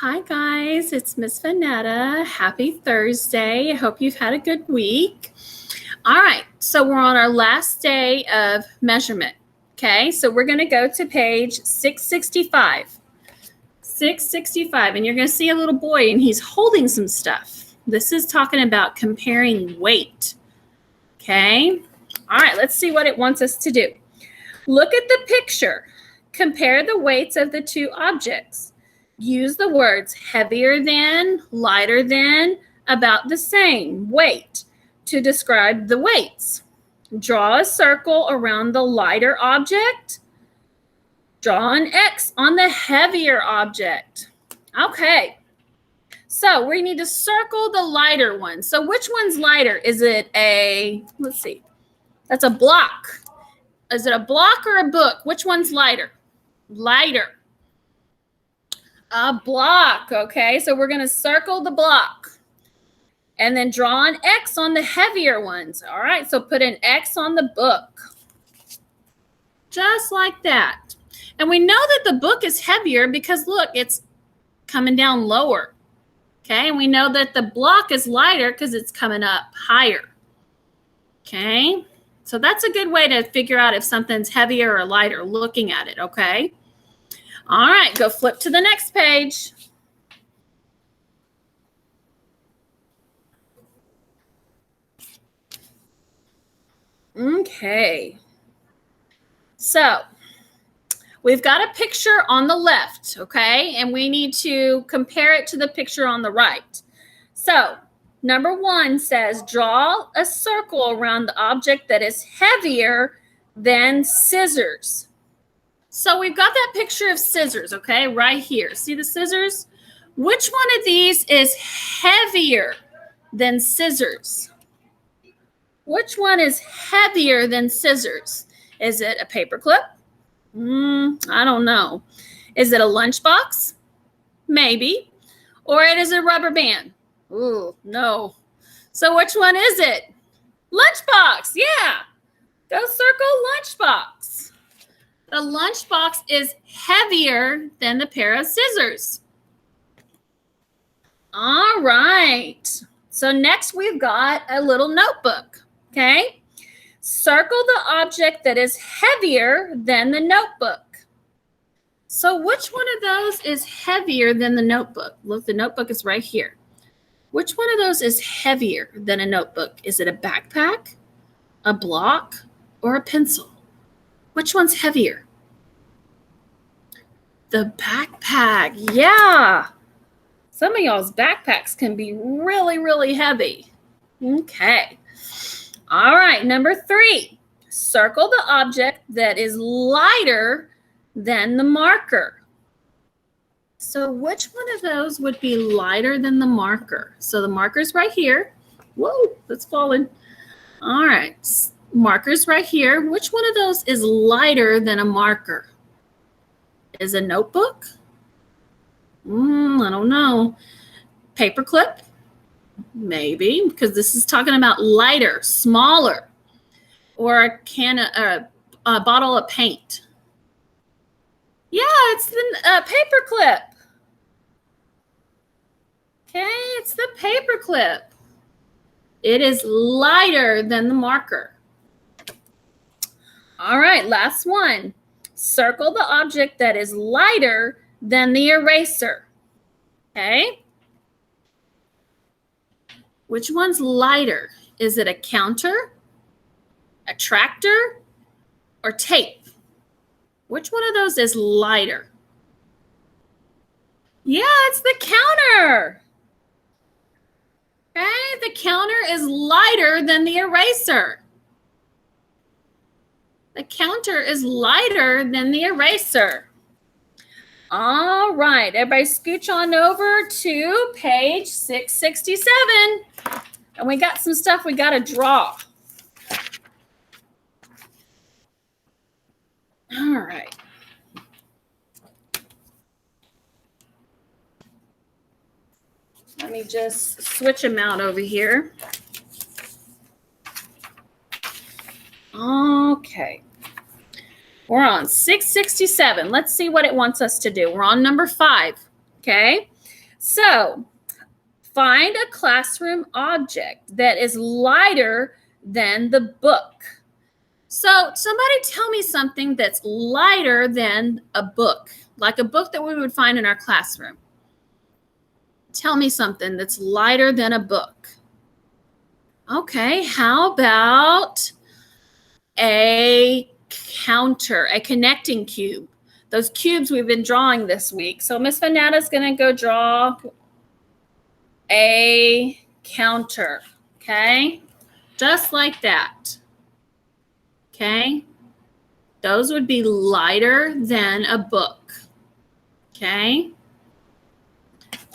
Hi guys, it's Miss Vanetta. Happy Thursday. I hope you've had a good week. All right, so we're on our last day of measurement. Okay, so we're going to go to page 665. 665, and you're going to see a little boy and he's holding some stuff. This is talking about comparing weight. Okay, all right, let's see what it wants us to do. Look at the picture. Compare the weights of the two objects. Use the words heavier than, lighter than, about the same, weight, to describe the weights. Draw a circle around the lighter object. Draw an X on the heavier object. Okay, so we need to circle the lighter one. So which one's lighter? Is it let's see, that's a block. Is it a block or a book? Which one's lighter? Lighter. A block, okay? So we're going to circle the block and then draw an X on the heavier ones. All right, so put an X on the book. Just like that. And we know that the book is heavier because, look, it's coming down lower, okay? And we know that the block is lighter because it's coming up higher, okay? So that's a good way to figure out if something's heavier or lighter, looking at it, okay? All right, go flip to the next page. Okay. So we've got a picture on the left, okay? And we need to compare it to the picture on the right. So number 1 says, draw a circle around the object that is heavier than scissors. So we've got that picture of scissors, okay, right here. See the scissors? Which one of these is heavier than scissors? Which one is heavier than scissors? Is it a paperclip? I don't know. Is it a lunchbox? Maybe. Or it is a rubber band? Ooh, no. So which one is it? Lunchbox, yeah. Go circle lunchbox. The lunchbox is heavier than the pair of scissors. All right. So next we've got a little notebook, okay? Circle the object that is heavier than the notebook. So which one of those is heavier than the notebook? Look, the notebook is right here. Which one of those is heavier than a notebook? Is it a backpack, a block, or a pencil? Which one's heavier? The backpack, yeah. Some of y'all's backpacks can be really, really heavy. Okay. All right, number 3. Circle the object that is lighter than the marker. So which one of those would be lighter than the marker? So the marker's right here. Whoa, that's falling. All right, marker's right here. Which one of those is lighter than a marker? Is a notebook? I don't know. Paperclip? Maybe, because this is talking about lighter, smaller. Or a bottle of paint. Yeah, it's the paperclip. Okay, it's the paperclip. It is lighter than the marker. All right, last one. Circle the object that is lighter than the eraser. Okay? Which one's lighter? Is it a counter, a tractor, or tape? Which one of those is lighter? Yeah, it's the counter. Okay, the counter is lighter than the eraser. The counter is lighter than the eraser. All right, everybody scooch on over to page 667. And we got some stuff we got to draw. All right. Let me just switch them out over here. Okay. We're on 667. Let's see what it wants us to do. We're on number 5, okay? So find a classroom object that is lighter than the book. So somebody tell me something that's lighter than a book, like a book that we would find in our classroom. Tell me something that's lighter than a book. Okay, how about a counter, a connecting cube? Those cubes we've been drawing this week. So Miss Vanada's going to go draw a counter, okay? Just like that, okay? Those would be lighter than a book, okay?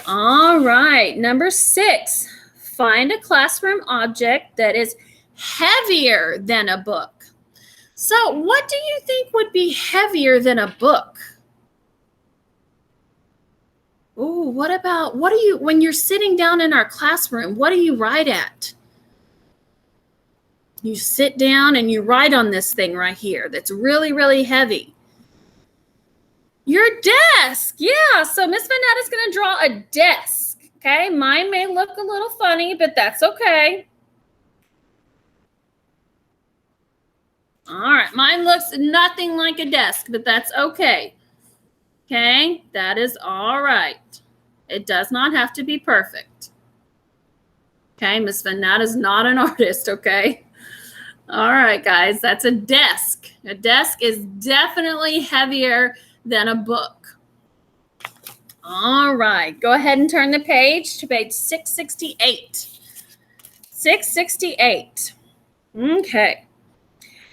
All right, number 6, find a classroom object that is heavier than a book. So what do you think would be heavier than a book? Ooh, when you're sitting down in our classroom, what do you write at? You sit down and you write on this thing right here that's really, really heavy. Your desk. Yeah, so Miss Vanada's going to draw a desk. Okay, mine may look a little funny, but that's okay. All right, mine looks nothing like a desk, but that's okay. Okay, that is all right. It does not have to be perfect. Okay, Miss Vanada's not an artist, okay? All right, guys, that's a desk. A desk is definitely heavier than a book. All right, go ahead and turn the page to page 668. 668. Okay.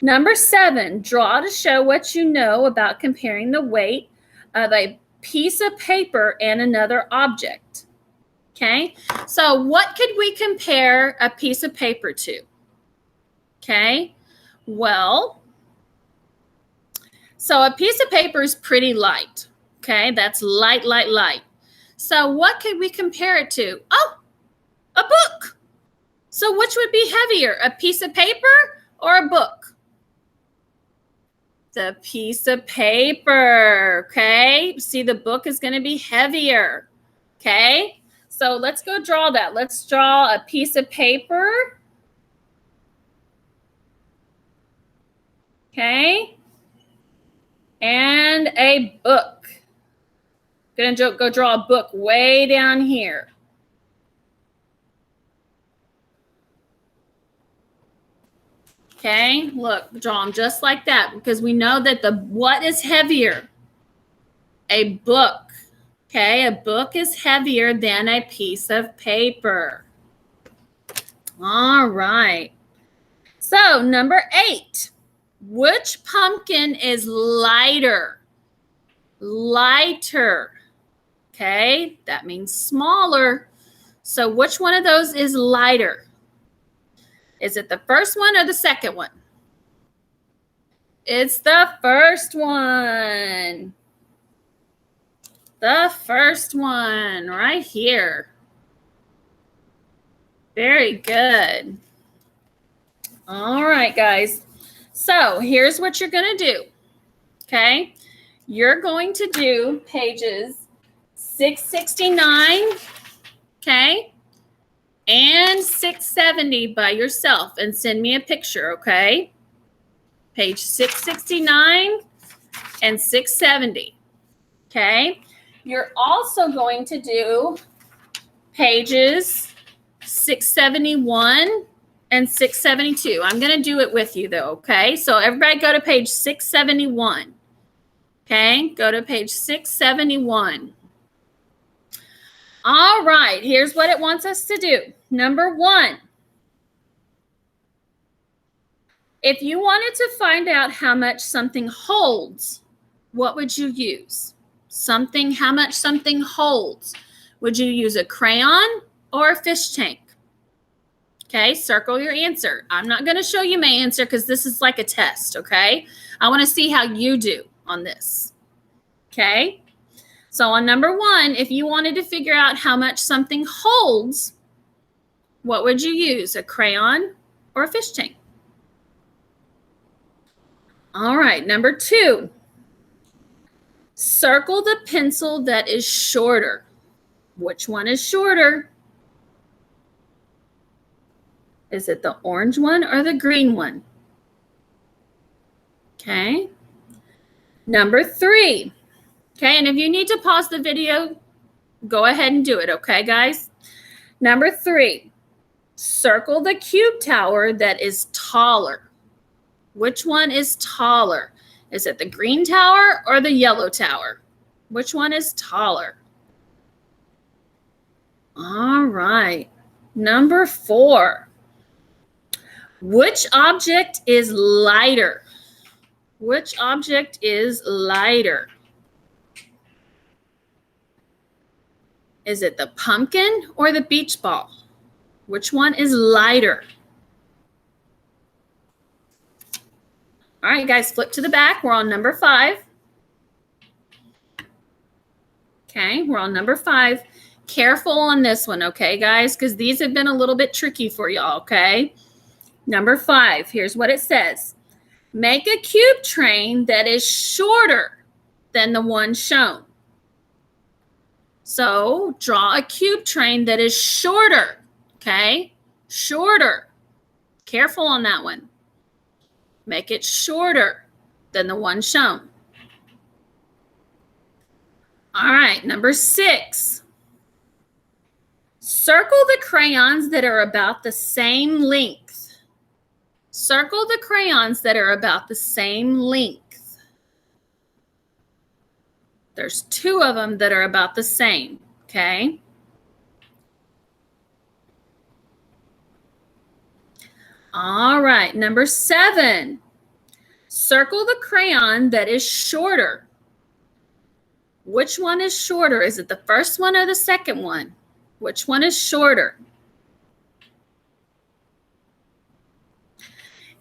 Number 7, draw to show what you know about comparing the weight of a piece of paper and another object. Okay, so what could we compare a piece of paper to? Okay, well, so a piece of paper is pretty light. Okay, that's light, light, light. So what could we compare it to? Oh, a book. So which would be heavier, a piece of paper or a book? The piece of paper, okay? See, the book is going to be heavier, okay? So let's go draw that. Let's draw a piece of paper, okay? And a book. Going to go draw a book way down here. Okay, look, draw them just like that because we know that what is heavier? A book. Okay, a book is heavier than a piece of paper. All right. So number 8, which pumpkin is lighter? Lighter. Okay, that means smaller. So which one of those is lighter? Is it the first one or the second one? It's the first one. The first one right here. Very good. All right, guys. So here's what you're going to do. Okay. You're going to do pages 669. Okay. And 670 by yourself and send me a picture, okay? Page 669 and 670, okay? You're also going to do pages 671 and 672. I'm going to do it with you, though, okay? So everybody go to page 671, okay? Go to page 671. All right, here's what it wants us to do. Number 1, if you wanted to find out how much something holds, what would you use? How much something holds. Would you use a crayon or a fish tank? Okay, circle your answer. I'm not going to show you my answer because this is like a test, okay? I want to see how you do on this, okay? So on number 1, if you wanted to figure out how much something holds, what would you use, a crayon or a fish tank? All right, number 2, circle the pencil that is shorter. Which one is shorter? Is it the orange one or the green one? Okay. Number 3. Okay, and if you need to pause the video, go ahead and do it, okay, guys? Number 3, circle the cube tower that is taller. Which one is taller? Is it the green tower or the yellow tower? Which one is taller? All right. Number 4, which object is lighter? Which object is lighter? Is it the pumpkin or the beach ball? Which one is lighter? All right, guys, flip to the back. We're on number 5. Okay, we're on number 5. Careful on this one, okay, guys, because these have been a little bit tricky for y'all, okay? Number 5, here's what it says. Make a cube train that is shorter than the one shown. So draw a cube train that is shorter, okay? Shorter. Careful on that one. Make it shorter than the one shown. All right, number 6. Circle the crayons that are about the same length. Circle the crayons that are about the same length. There's 2 of them that are about the same, okay? All right, number 7. Circle the crayon that is shorter. Which one is shorter? Is it the first one or the second one? Which one is shorter?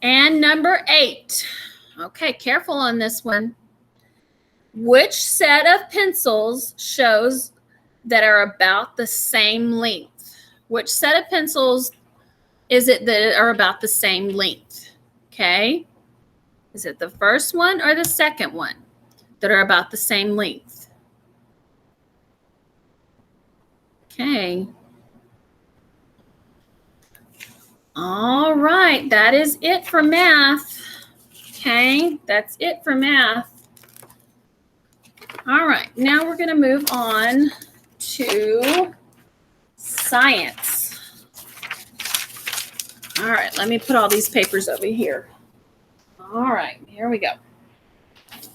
And number 8. Okay, careful on this one. Which set of pencils shows that are about the same length? Which set of pencils is it that are about the same length? Okay. Is it the first one or the second one that are about the same length? Okay. All right, that is it for math. Okay, that's it for math. All right, now we're going to move on to science. All right, let me put all these papers over here. All right, here we go.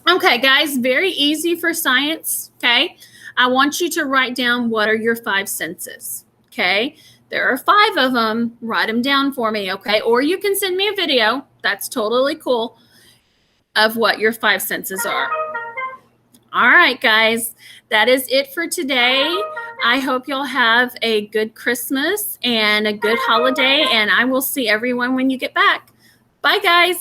Okay, guys, very easy for science, okay? I want you to write down what are your 5 senses, okay? There are 5 of them. Write them down for me, okay? Or you can send me a video. That's totally cool of what your 5 senses are. All right, guys, that is it for today. I hope you'll have a good Christmas and a good holiday, and I will see everyone when you get back. Bye, guys.